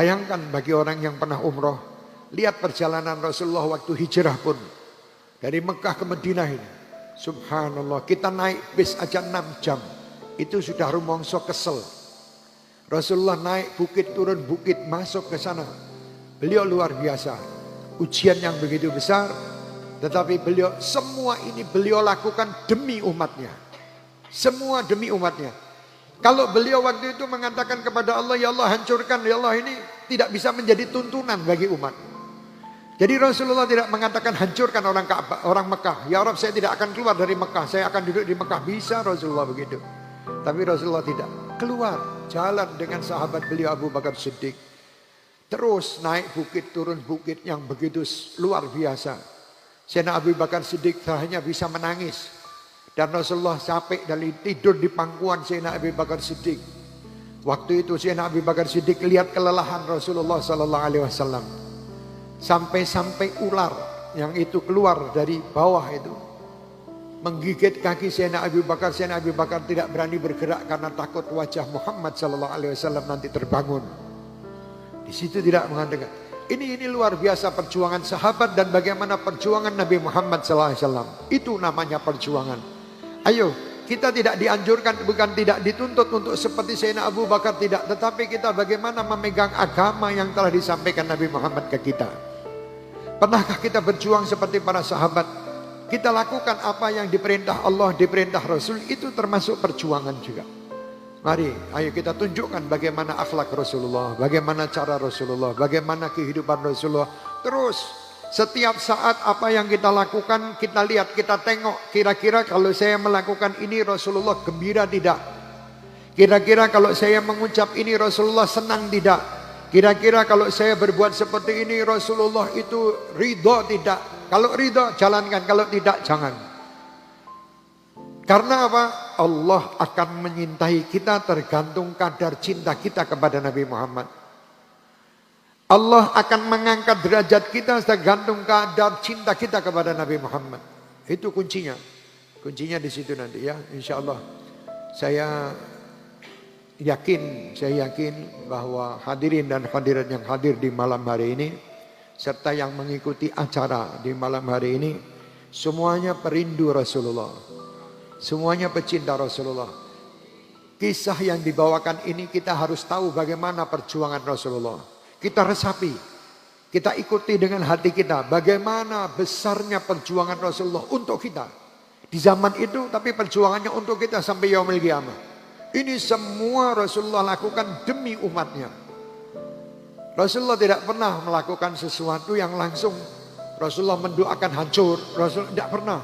Bayangkan bagi orang yang pernah umroh, lihat perjalanan Rasulullah waktu hijrah pun. Dari Mekah ke Madinah ini. Subhanallah, kita naik bis aja 6 jam. Itu sudah rumongso kesel. Rasulullah naik bukit, turun bukit, masuk ke sana. Beliau luar biasa. Ujian yang begitu besar. Tetapi beliau, semua ini beliau lakukan demi umatnya. Semua demi umatnya. Kalau beliau waktu itu mengatakan kepada Allah, ya Allah hancurkan, ya Allah ini tidak bisa menjadi tuntunan bagi umat. Jadi Rasulullah tidak mengatakan hancurkan orang Ka'bah, orang Mekah. Ya Rabb, saya tidak akan keluar dari Mekah, saya akan duduk di Mekah. Bisa Rasulullah begitu. Tapi Rasulullah tidak. Keluar, jalan dengan sahabat beliau Abu Bakar Siddiq. Terus naik bukit, turun bukit yang begitu luar biasa. Sayyidina Abu Bakar Siddiq hanya bisa menangis. Dan Rasulullah capek dari tidur di pangkuan Sayyidina Abu Bakar Siddiq. Waktu itu Sayyidina Abu Bakar Siddiq lihat kelelahan Rasulullah SAW. Sampai-sampai ular yang itu keluar dari bawah itu menggigit kaki Sayyidina Abu Bakar. Sayyidina Abu Bakar tidak berani bergerak karena takut wajah Muhammad SAW nanti terbangun. Di situ tidak mengatakan. Ini luar biasa perjuangan sahabat dan bagaimana perjuangan Nabi Muhammad SAW. Itu namanya perjuangan. Ayo, kita tidak dianjurkan, bukan tidak dituntut untuk seperti Sayyidina Abu Bakar, tidak. Tetapi kita bagaimana memegang agama yang telah disampaikan Nabi Muhammad ke kita. Pernahkah kita berjuang seperti para sahabat? Kita lakukan apa yang diperintah Allah, diperintah Rasul, itu termasuk perjuangan juga. Mari, ayo kita tunjukkan bagaimana akhlak Rasulullah, bagaimana cara Rasulullah, bagaimana kehidupan Rasulullah. Terus, setiap saat apa yang kita lakukan, kita lihat, kita tengok. Kira-kira kalau saya melakukan ini, Rasulullah gembira tidak? Kira-kira kalau saya mengucap ini, Rasulullah senang tidak? Kira-kira kalau saya berbuat seperti ini, Rasulullah itu ridho tidak? Kalau ridho, jalankan. Kalau tidak, jangan. Karena apa? Allah akan menyintai kita tergantung kadar cinta kita kepada Nabi Muhammad. Allah akan mengangkat derajat kita tergantung kadar cinta kita kepada Nabi Muhammad. Itu kuncinya. Kuncinya di situ nanti ya, insya Allah. Saya yakin bahwa hadirin dan hadirat yang hadir di malam hari ini serta yang mengikuti acara di malam hari ini semuanya perindu Rasulullah. Semuanya pecinta Rasulullah. Kisah yang dibawakan ini kita harus tahu bagaimana perjuangan Rasulullah. Kita resapi, kita ikuti dengan hati kita bagaimana besarnya perjuangan Rasulullah untuk kita di zaman itu, tapi perjuangannya untuk kita sampai yaumil qiyamah. Ini semua Rasulullah lakukan demi umatnya. Rasulullah tidak pernah melakukan sesuatu yang langsung Rasulullah mendoakan hancur. Rasulullah tidak pernah.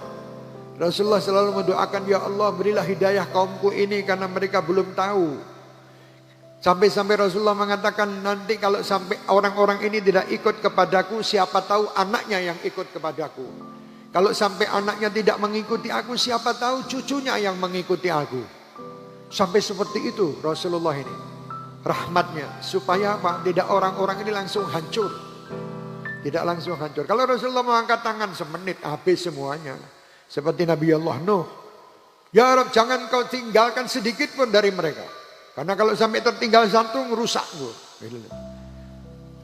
Rasulullah selalu mendoakan, ya Allah berilah hidayah kaumku ini karena mereka belum tahu. Sampai-sampai Rasulullah mengatakan, nanti kalau sampai orang-orang ini tidak ikut kepadaku, siapa tahu anaknya yang ikut kepadaku. Kalau sampai anaknya tidak mengikuti aku, siapa tahu cucunya yang mengikuti aku. Sampai seperti itu Rasulullah ini rahmatnya, supaya apa? Tidak orang-orang ini langsung hancur. Tidak langsung hancur. Kalau Rasulullah mengangkat tangan semenit habis semuanya. Seperti Nabi Allah Nuh, ya Rabb jangan kau tinggalkan sedikit pun dari mereka, karena kalau sampai tertinggal satu rusak.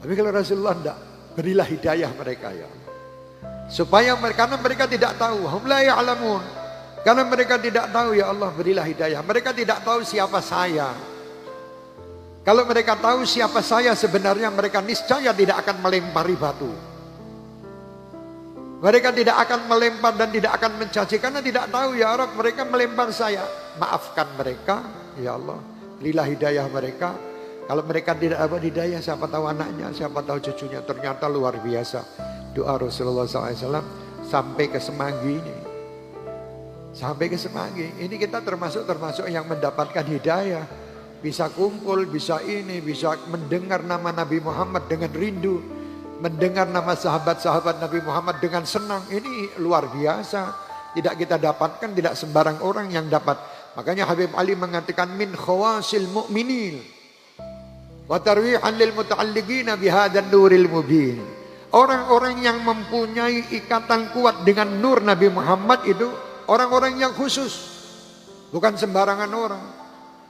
Tapi kalau Rasulullah tidak, berilah hidayah mereka ya, supaya mereka, karena mereka tidak tahu, hum la ya'lamun. Karena mereka tidak tahu, ya Allah berilah hidayah. Mereka tidak tahu siapa saya. Kalau mereka tahu siapa saya, sebenarnya mereka niscaya tidak akan melempari batu. Mereka tidak akan melempar dan tidak akan mencaci. Karena tidak tahu, ya Allah mereka melempar saya. Maafkan mereka, ya Allah. Berilah hidayah mereka. Kalau mereka tidak dapat hidayah, siapa tahu anaknya, siapa tahu cucunya. Ternyata luar biasa. Doa Rasulullah SAW sampai ke Semanggi ini. Sampai ke Semanggi, ini kita termasuk yang mendapatkan hidayah. Bisa kumpul, bisa ini, bisa mendengar nama Nabi Muhammad dengan rindu. Mendengar nama sahabat-sahabat Nabi Muhammad dengan senang. Ini luar biasa. Tidak kita dapatkan, tidak sembarang orang yang dapat. Makanya Habib Ali mengatakan min khawasil mu'minin wa tarwihan lil muta'alliqina bihadan nuril mubin. Orang-orang yang mempunyai ikatan kuat dengan nur Nabi Muhammad itu orang-orang yang khusus, bukan sembarangan orang.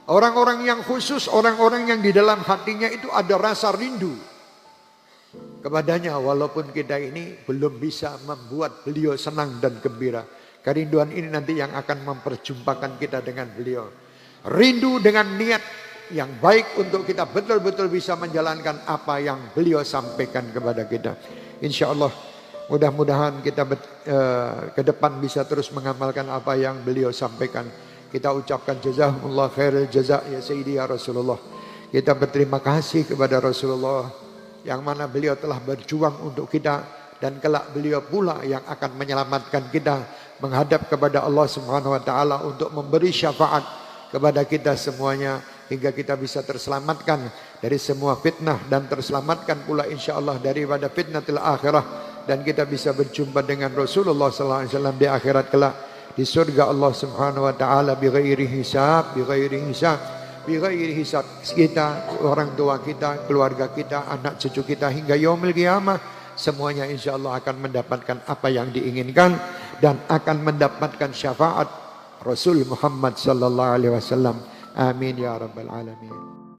Orang-orang yang khusus, orang-orang yang di dalam hatinya itu ada rasa rindu kepadanya, walaupun kita ini belum bisa membuat beliau senang dan gembira. Kerinduan ini nanti yang akan memperjumpakan kita dengan beliau. Rindu dengan niat yang baik untuk kita betul-betul bisa menjalankan apa yang beliau sampaikan kepada kita. Insya Allah mudah-mudahan kita ke depan bisa terus mengamalkan apa yang beliau sampaikan. Kita ucapkan jazakumullah khairul jaza ya Sayyidi ya Rasulullah. Kita berterima kasih kepada Rasulullah yang mana beliau telah berjuang untuk kita, dan kelak beliau pula yang akan menyelamatkan kita menghadap kepada Allah Subhanahu wa taala untuk memberi syafaat kepada kita semuanya hingga kita bisa terselamatkan dari semua fitnah dan terselamatkan pula insyaallah daripada fitnatul akhirah, dan kita bisa berjumpa dengan Rasulullah sallallahu alaihi wasallam di akhirat kelak di surga Allah Subhanahu wa taala bighairi hisab, bighairi hisab, bighairi hisab. Kita, orang tua kita, keluarga kita, anak cucu kita hingga yaumil qiyamah semuanya insyaallah akan mendapatkan apa yang diinginkan dan akan mendapatkan syafaat Rasul Muhammad sallallahu alaihi wasallam. Amin ya rabbal alamin.